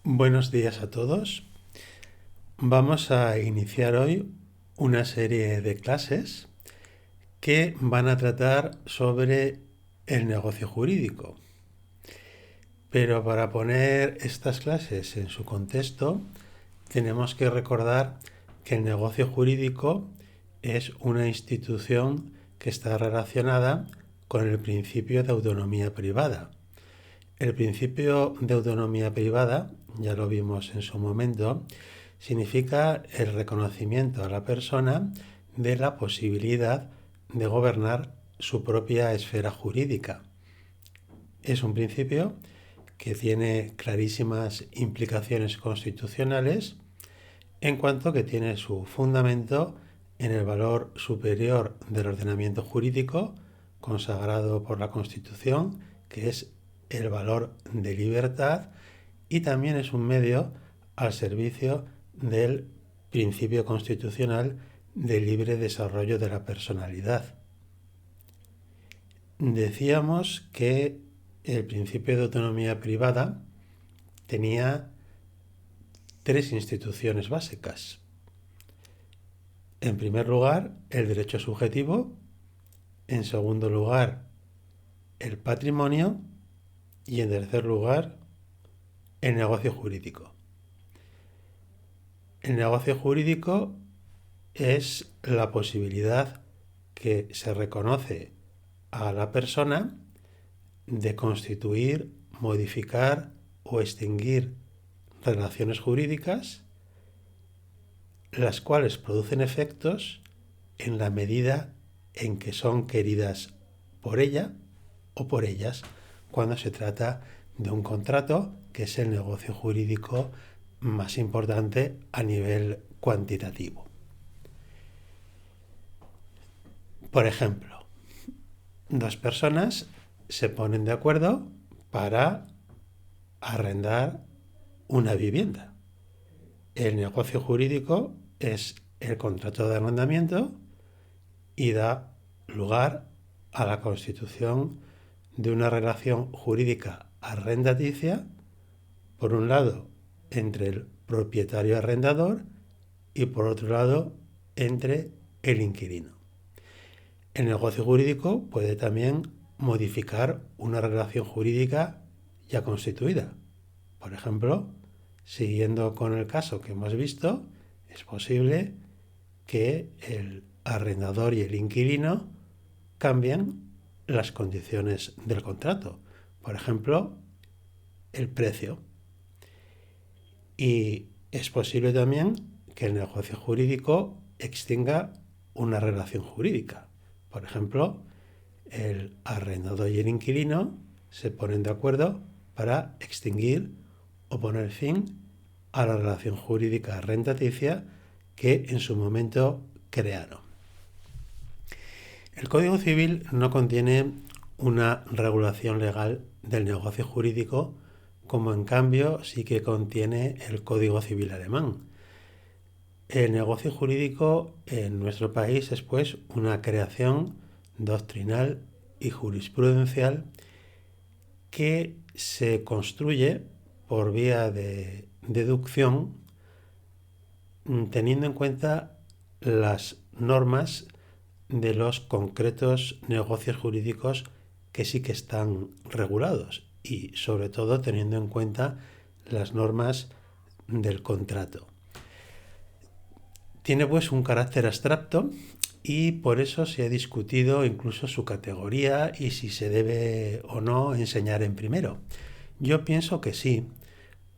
Buenos días a todos. Vamos a iniciar hoy una serie de clases que van a tratar sobre el negocio jurídico. Pero para poner estas clases en su contexto, tenemos que recordar que el negocio jurídico es una institución que está relacionada con el principio de autonomía privada. El principio de autonomía privada, ya lo vimos en su momento, significa el reconocimiento a la persona de la posibilidad de gobernar su propia esfera jurídica. Es un principio que tiene clarísimas implicaciones constitucionales en cuanto que tiene su fundamento en el valor superior del ordenamiento jurídico consagrado por la Constitución, que es el valor de libertad, y también es un medio al servicio del principio constitucional de libre desarrollo de la personalidad. Decíamos que el principio de autonomía privada tenía tres instituciones básicas. En primer lugar, el derecho subjetivo. En segundo lugar, el patrimonio. Y en tercer lugar, el negocio jurídico. El negocio jurídico es la posibilidad que se reconoce a la persona de constituir, modificar o extinguir relaciones jurídicas, las cuales producen efectos en la medida en que son queridas por ella o por ellas, cuando se trata de un contrato, que es el negocio jurídico más importante a nivel cuantitativo. Por ejemplo, dos personas se ponen de acuerdo para arrendar una vivienda. El negocio jurídico es el contrato de arrendamiento y da lugar a la constitución de una relación jurídica arrendaticia, por un lado entre el propietario arrendador y por otro lado entre el inquilino. El negocio jurídico puede también modificar una relación jurídica ya constituida. Por ejemplo, siguiendo con el caso que hemos visto, es posible que el arrendador y el inquilino cambien las condiciones del contrato. Por ejemplo, el precio. Y es posible también que el negocio jurídico extinga una relación jurídica. Por ejemplo, el arrendador y el inquilino se ponen de acuerdo para extinguir o poner fin a la relación jurídica arrendaticia que en su momento crearon. El Código Civil no contiene una regulación legal del negocio jurídico, como en cambio sí que contiene el Código Civil alemán. El negocio jurídico en nuestro país es pues una creación doctrinal y jurisprudencial que se construye por vía de deducción, teniendo en cuenta las normas de los concretos negocios jurídicos que sí que están regulados y sobre todo teniendo en cuenta las normas del contrato. Tiene pues un carácter abstracto y por eso se ha discutido incluso su categoría y si se debe o no enseñar en primero. Yo pienso que sí,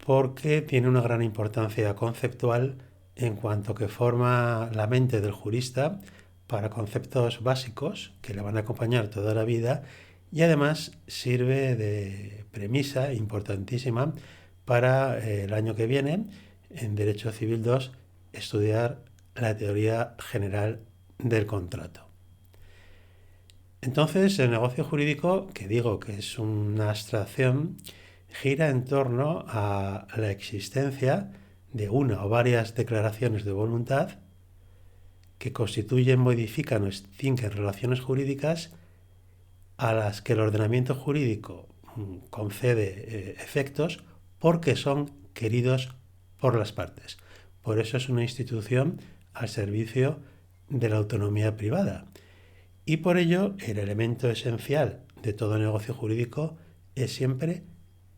porque tiene una gran importancia conceptual en cuanto que forma la mente del jurista para conceptos básicos que le van a acompañar toda la vida y además sirve de premisa importantísima para el año que viene, en Derecho Civil 2, estudiar la teoría general del contrato. Entonces, el negocio jurídico, que digo que es una abstracción, gira en torno a la existencia de una o varias declaraciones de voluntad que constituyen, modifican o extinguen relaciones jurídicas a las que el ordenamiento jurídico concede efectos porque son queridos por las partes. Por eso es una institución al servicio de la autonomía privada. Y por ello, el elemento esencial de todo negocio jurídico es siempre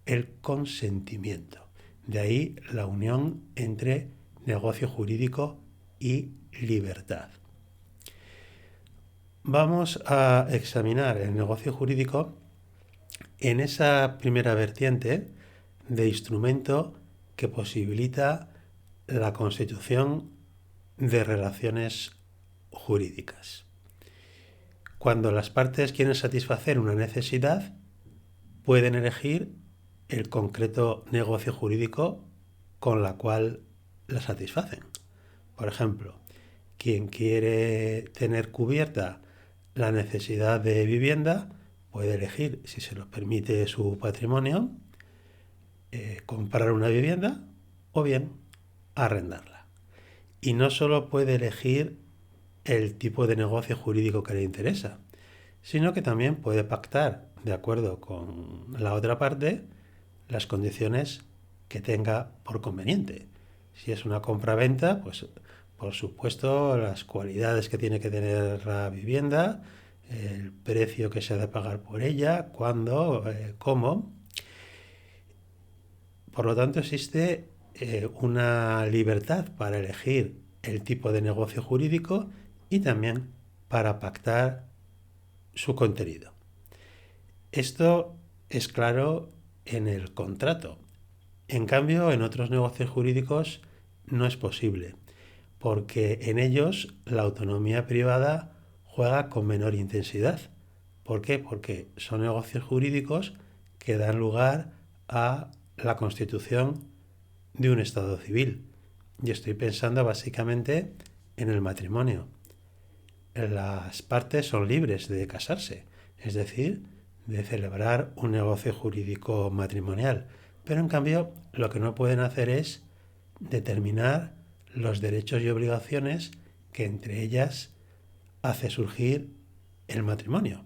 el consentimiento. De ahí la unión entre negocio jurídico y libertad. Vamos a examinar el negocio jurídico en esa primera vertiente de instrumento que posibilita la constitución de relaciones jurídicas. Cuando las partes quieren satisfacer una necesidad, pueden elegir el concreto negocio jurídico con la cual la satisfacen. Por ejemplo, quien quiere tener cubierta la necesidad de vivienda puede elegir, si se lo permite su patrimonio, comprar una vivienda o bien arrendarla. Y no solo puede elegir el tipo de negocio jurídico que le interesa, sino que también puede pactar, de acuerdo con la otra parte, las condiciones que tenga por conveniente. Si es una compra-venta, pues por supuesto las cualidades que tiene que tener la vivienda, el precio que se ha de pagar por ella, cuándo, cómo. Por lo tanto, existe una libertad para elegir el tipo de negocio jurídico y también para pactar su contenido. Esto es claro en el contrato. En cambio, en otros negocios jurídicos no es posible, porque en ellos la autonomía privada juega con menor intensidad. ¿Por qué? Porque son negocios jurídicos que dan lugar a la constitución de un estado civil. Y estoy pensando básicamente en el matrimonio. Las partes son libres de casarse, es decir, de celebrar un negocio jurídico matrimonial. Pero en cambio, lo que no pueden hacer es determinar los derechos y obligaciones que entre ellas hace surgir el matrimonio,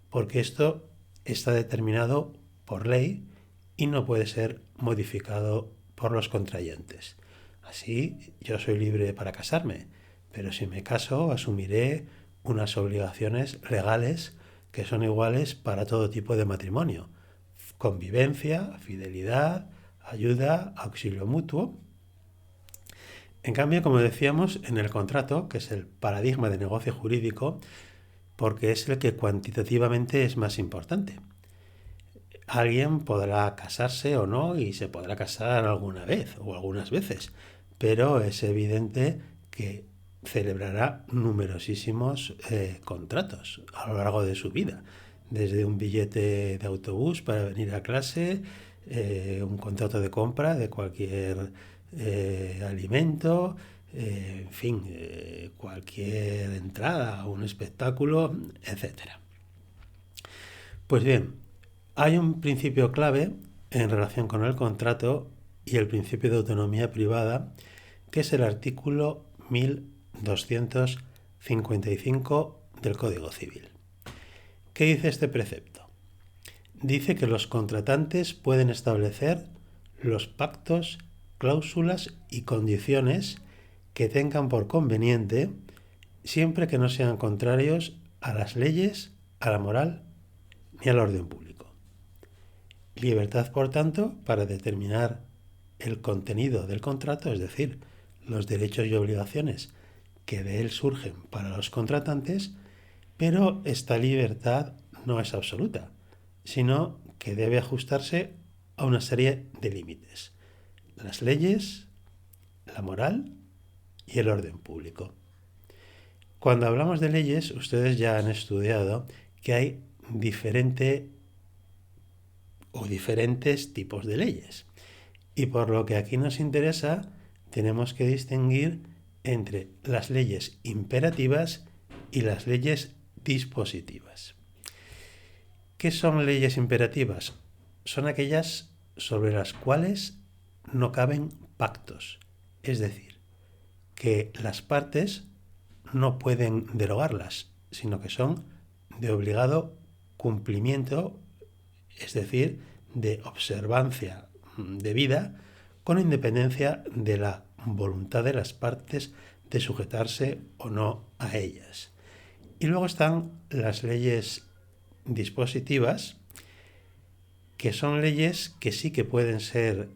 porque esto está determinado por ley y no puede ser modificado por los contrayentes. Así, yo soy libre para casarme, pero si me caso asumiré unas obligaciones legales que son iguales para todo tipo de matrimonio: convivencia, fidelidad, ayuda, auxilio mutuo. En cambio, como decíamos, en el contrato, que es el paradigma de negocio jurídico, porque es el que cuantitativamente es más importante. Alguien podrá casarse o no y se podrá casar alguna vez o algunas veces, pero es evidente que celebrará numerosísimos contratos a lo largo de su vida, desde un billete de autobús para venir a clase, un contrato de compra de cualquier alimento, en fin, cualquier entrada a un espectáculo, etc. Pues bien, hay un principio clave en relación con el contrato y el principio de autonomía privada, que es el artículo 1255 del Código Civil. ¿Qué dice este precepto? Dice que los contratantes pueden establecer los pactos, cláusulas y condiciones que tengan por conveniente, siempre que no sean contrarios a las leyes, a la moral ni al orden público. Libertad, por tanto, para determinar el contenido del contrato, es decir, los derechos y obligaciones que de él surgen para los contratantes, pero esta libertad no es absoluta, sino que debe ajustarse a una serie de límites: las leyes, la moral y el orden público. Cuando hablamos de leyes, ustedes ya han estudiado que hay diferentes tipos de leyes. Y por lo que aquí nos interesa, tenemos que distinguir entre las leyes imperativas y las leyes dispositivas. ¿Qué son leyes imperativas? Son aquellas sobre las cuales no caben pactos, es decir, que las partes no pueden derogarlas, sino que son de obligado cumplimiento, es decir, de observancia debida, con independencia de la voluntad de las partes de sujetarse o no a ellas. Y luego están las leyes dispositivas, que son leyes que sí que pueden ser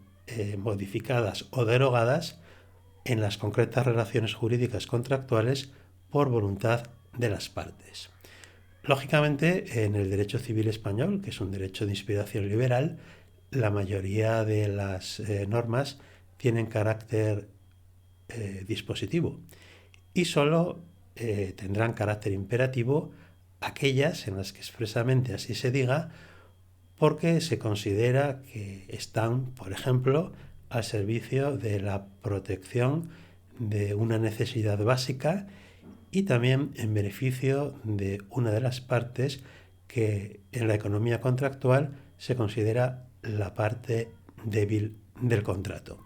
modificadas o derogadas en las concretas relaciones jurídicas contractuales por voluntad de las partes. Lógicamente, en el derecho civil español, que es un derecho de inspiración liberal, la mayoría de las normas tienen carácter dispositivo y solo tendrán carácter imperativo aquellas en las que expresamente así se diga, porque se considera que están, por ejemplo, al servicio de la protección de una necesidad básica y también en beneficio de una de las partes que en la economía contractual se considera la parte débil del contrato.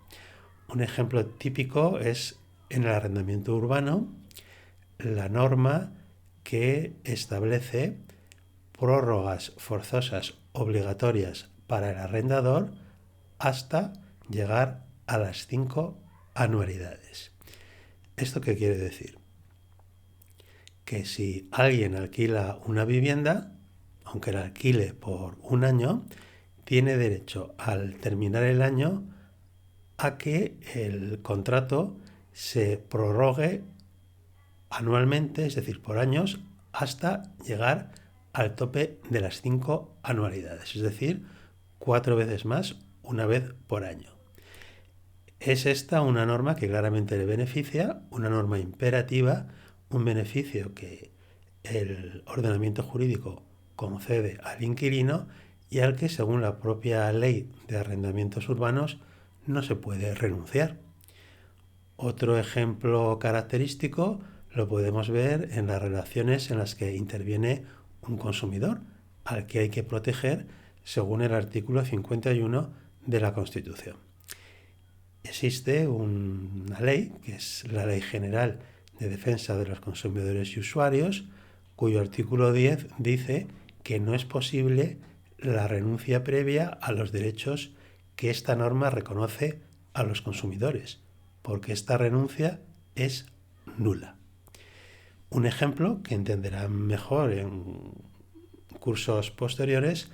Un ejemplo típico es en el arrendamiento urbano la norma que establece prórrogas forzosas obligatorias para el arrendador hasta llegar a las 5 anualidades. ¿Esto qué quiere decir? Que si alguien alquila una vivienda, aunque la alquile por un año, tiene derecho al terminar el año a que el contrato se prorrogue anualmente, es decir, por años, hasta llegar al tope de las 5 anualidades, es decir, 4 veces más, una vez por año. Es esta una norma que claramente le beneficia, una norma imperativa, un beneficio que el ordenamiento jurídico concede al inquilino y al que, según la propia ley de arrendamientos urbanos, no se puede renunciar. Otro ejemplo característico lo podemos ver en las relaciones en las que interviene un consumidor, al que hay que proteger según el artículo 51 de la Constitución. Existe una ley, que es la Ley General de Defensa de los Consumidores y Usuarios, cuyo artículo 10 dice que no es posible la renuncia previa a los derechos que esta norma reconoce a los consumidores, porque esta renuncia es nula. Un ejemplo que entenderán mejor en cursos posteriores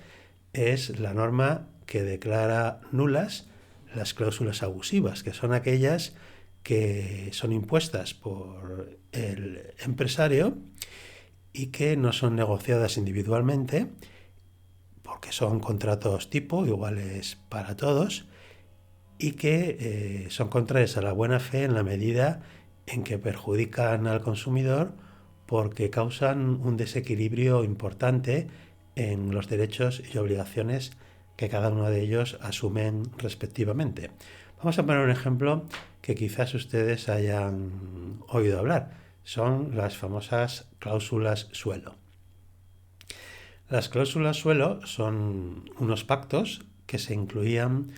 es la norma que declara nulas las cláusulas abusivas, que son aquellas que son impuestas por el empresario y que no son negociadas individualmente, porque son contratos tipo, iguales para todos, y que son contrarias a la buena fe en la medida en que perjudican al consumidor porque causan un desequilibrio importante en los derechos y obligaciones que cada uno de ellos asumen respectivamente. Vamos a poner un ejemplo que quizás ustedes hayan oído hablar. Son las famosas cláusulas suelo. Las cláusulas suelo son unos pactos que se incluían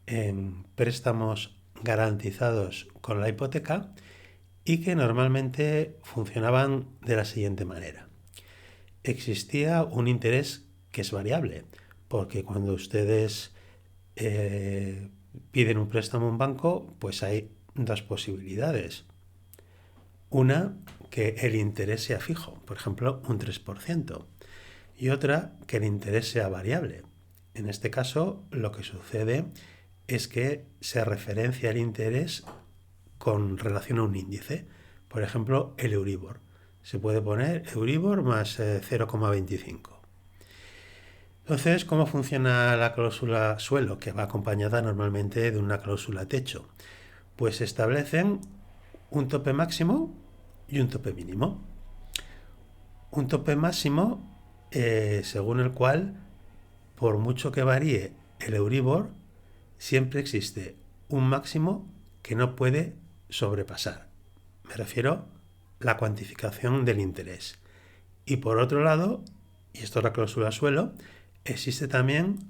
en préstamos garantizados con la hipoteca y que normalmente funcionaban de la siguiente manera. Existía un interés que es variable, porque cuando ustedes piden un préstamo a un banco, pues hay dos posibilidades. Una, que el interés sea fijo, por ejemplo, un 3%, y otra, que el interés sea variable. En este caso, lo que sucede es que se referencia el interés con relación a un índice. Por ejemplo, el Euribor. Se puede poner Euribor más 0,25. Entonces, ¿cómo funciona la cláusula suelo? Que va acompañada normalmente de una cláusula techo. Pues establecen un tope máximo y un tope mínimo. Un tope máximo según el cual, por mucho que varíe el Euribor, siempre existe un máximo que no puede sobrepasar. Me refiero a la cuantificación del interés. Y por otro lado, y esto es la cláusula suelo, existe también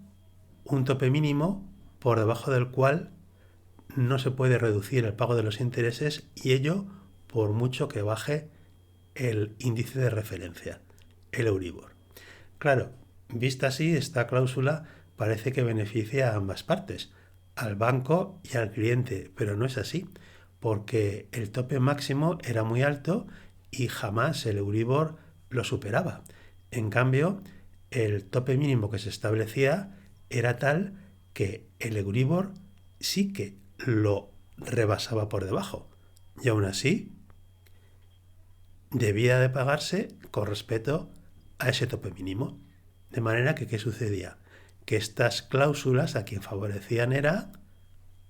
un tope mínimo por debajo del cual no se puede reducir el pago de los intereses, y ello por mucho que baje el índice de referencia, el Euribor. Claro, vista así, esta cláusula parece que beneficia a ambas partes, al banco y al cliente, pero no es así, porque el tope máximo era muy alto y jamás el Euribor lo superaba. En cambio, el tope mínimo que se establecía era tal que el Euribor sí que lo rebasaba por debajo. Y aún así, debía de pagarse con respecto a ese tope mínimo. De manera que, ¿qué sucedía? Que estas cláusulas a quien favorecían era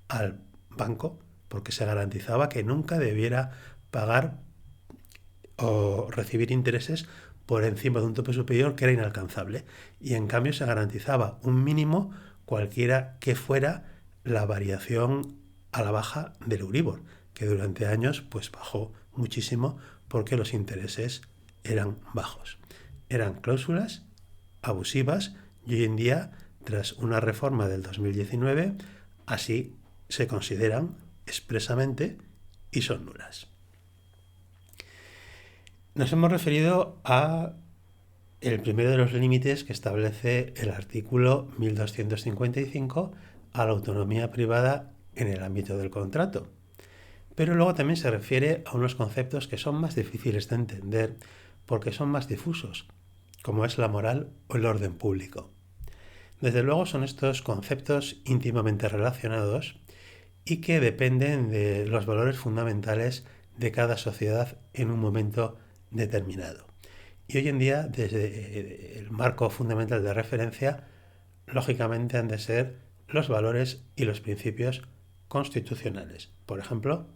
al banco, porque se garantizaba que nunca debiera pagar o recibir intereses por encima de un tope superior que era inalcanzable. Y en cambio se garantizaba un mínimo cualquiera que fuera la variación a la baja del Euribor, que durante años pues bajó muchísimo porque los intereses eran bajos. Eran cláusulas abusivas y hoy en día, tras una reforma del 2019, así se consideran expresamente y son nulas. Nos hemos referido a el primero de los límites que establece el artículo 1255 a la autonomía privada en el ámbito del contrato. Pero luego también se refiere a unos conceptos que son más difíciles de entender porque son más difusos, como es la moral o el orden público. Desde luego son estos conceptos íntimamente relacionados y que dependen de los valores fundamentales de cada sociedad en un momento determinado. Y hoy en día, desde el marco fundamental de referencia, lógicamente han de ser los valores y los principios constitucionales. Por ejemplo,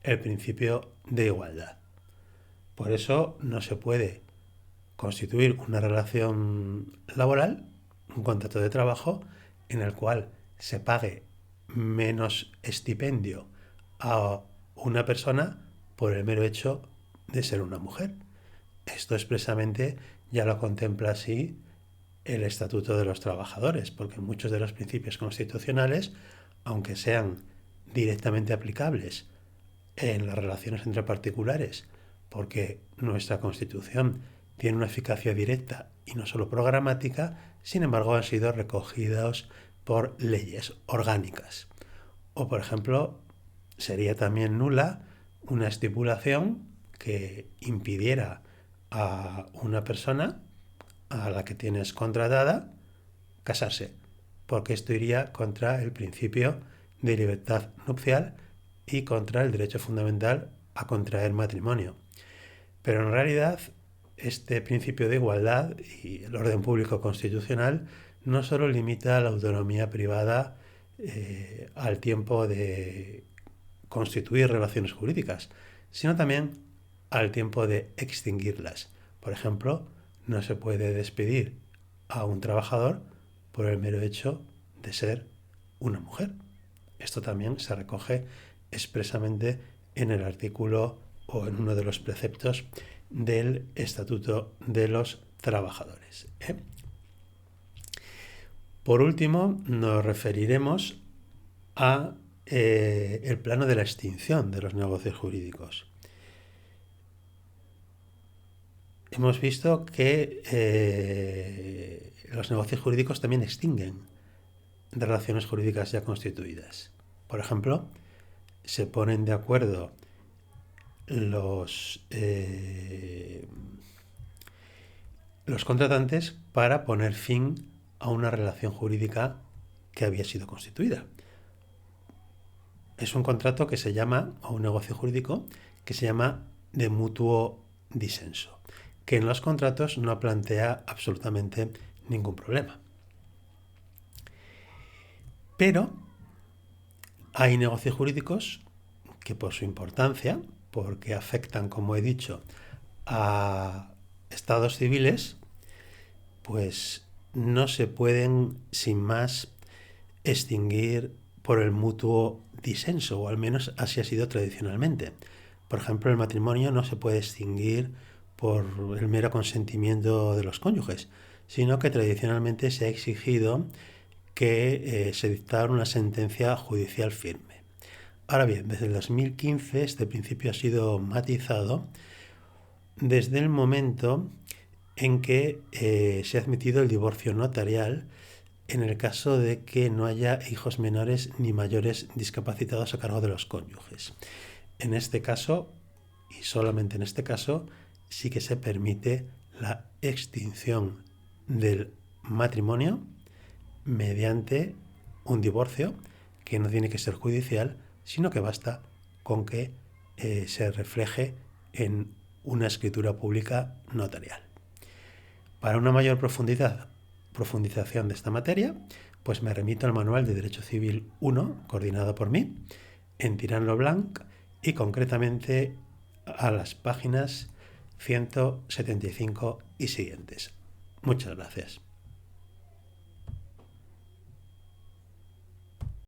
el principio de igualdad. Por eso no se puede constituir una relación laboral, un contrato de trabajo, en el cual se pague menos estipendio a una persona por el mero hecho de ser una mujer. Esto expresamente ya lo contempla así el Estatuto de los Trabajadores, porque muchos de los principios constitucionales, aunque sean directamente aplicables en las relaciones entre particulares, porque nuestra Constitución tiene una eficacia directa y no solo programática, sin embargo han sido recogidos por leyes orgánicas. O, por ejemplo, sería también nula una estipulación que impidiera a una persona a la que tienes contratada casarse, porque esto iría contra el principio de libertad nupcial y contra el derecho fundamental a contraer matrimonio. Pero en realidad este principio de igualdad y el orden público constitucional no solo limita la autonomía privada al tiempo de constituir relaciones jurídicas, sino también al tiempo de extinguirlas. Por ejemplo, no se puede despedir a un trabajador por el mero hecho de ser una mujer. Esto también se recoge expresamente en el artículo o en uno de los preceptos del Estatuto de los Trabajadores. Por último, nos referiremos a el plano de la extinción de los negocios jurídicos. Hemos visto que los negocios jurídicos también extinguen relaciones jurídicas ya constituidas. Por ejemplo, se ponen de acuerdo los contratantes para poner fin a una relación jurídica que había sido constituida. Es un contrato que se llama, o un negocio jurídico, que se llama de mutuo disenso, que en los contratos no plantea absolutamente ningún problema. Pero hay negocios jurídicos que por su importancia, porque afectan, como he dicho, a estados civiles, pues no se pueden sin más extinguir por el mutuo disenso, o al menos así ha sido tradicionalmente. Por ejemplo, el matrimonio no se puede extinguir por el mero consentimiento de los cónyuges, sino que tradicionalmente se ha exigido que se dictara una sentencia judicial firme. Ahora bien, desde el 2015 este principio ha sido matizado desde el momento en que se ha admitido el divorcio notarial en el caso de que no haya hijos menores ni mayores discapacitados a cargo de los cónyuges. En este caso, y solamente en este caso, sí que se permite la extinción del matrimonio mediante un divorcio que no tiene que ser judicial, sino que basta con que se refleje en una escritura pública notarial. Para una mayor profundización de esta materia, pues me remito al Manual de Derecho Civil 1, coordinado por mí, en Tirant lo Blanc, y concretamente a las páginas 175 y siguientes. Muchas gracias.